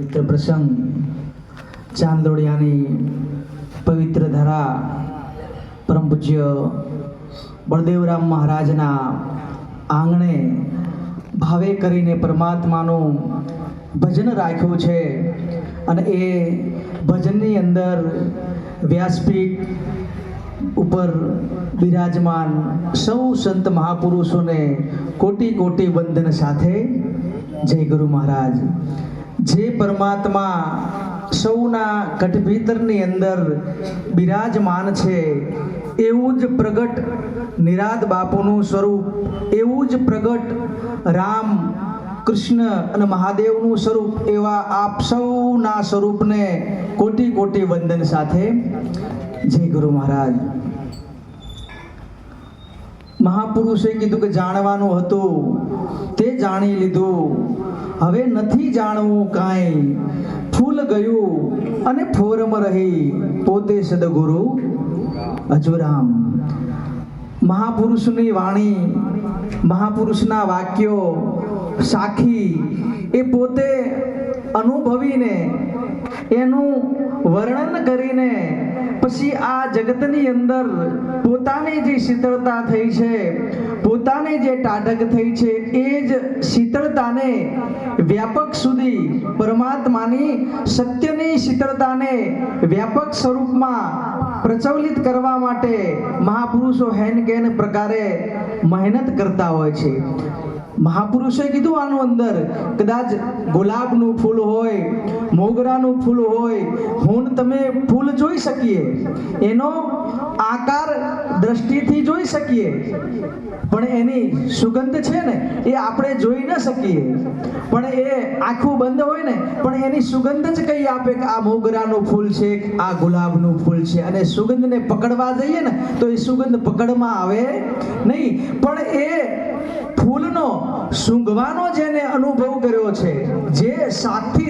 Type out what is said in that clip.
પવિત્ર પ્રસંગ ચાંદોડિયાની પવિત્ર ધરા પરમ પૂજ્ય બળદેવરામ મહારાજના આંગણે ભાવે કરીને પરમાત્માનું ભજન રાખ્યું છે અને એ ભજનની અંદર વ્યાસપીઠ ઉપર બિરાજમાન સૌ સંત મહાપુરુષોને કોટી કોટી વંદન સાથે જય ગુરુ મહારાજ. જે પરમાત્મા સૌના કટભીતરની અંદર બિરાજમાન છે એવું જ પ્રગટ નિરાદ બાપુનું સ્વરૂપ, એવું જ પ્રગટ રામ કૃષ્ણ અને મહાદેવનું સ્વરૂપ, એવા આપ સૌના સ્વરૂપને કોટી કોટી વંદન સાથે જય ગુરુ મહારાજ. મહાપુરુષે કીધું કે જાણવાનું હતું તે જાણી લીધું, હવે નથી જાણવું કાંઈ, ફૂલ ગયું અને ફોરમાં રહી પોતે સદગુરુ અજુરામ. મહાપુરુષની વાણી, મહાપુરુષના વાક્યો સાખી એ પોતે અનુભવીને એનું વર્ણન કરીને પછી આ જગતની અંદર પોતાની જે શીતળતા થઈ છે, પોતાની જે ટાઢક થઈ છે, એ જ શીતળતાને વ્યાપક સુધી પરમાત્માની સત્યની શીતળતાને વ્યાપક સ્વરૂપમાં પ્રચલિત કરવા માટે મહાપુરુષો હેન કેન પ્રકારે મહેનત કરતા હોય છે. મહાપુરુષે કીધું આનું અંદર કદાચ ગુલાબનું ફૂલ હોય, મોગરાનું ફૂલ હોય, હું તમે ફૂલ જોઈ શકીએ, એનો આકાર દ્રષ્ટિથી જોઈ શકીએ, પણ એની સુગંધ છે ને એ આપણે જોઈ ન શકીએ. પણ એ આખું બંધ હોય ને પણ એની સુગંધ જ કઈ આપે કે આ મોગરાનું ફૂલ છે, આ ગુલાબનું ફૂલ છે. અને સુગંધને પકડવા જઈએ ને તો એ સુગંધ પકડમાં આવે નહીં, પણ એ ફૂલનો સૂંઘવાનો જેને અનુભવ કર્યો છે, જે સાથી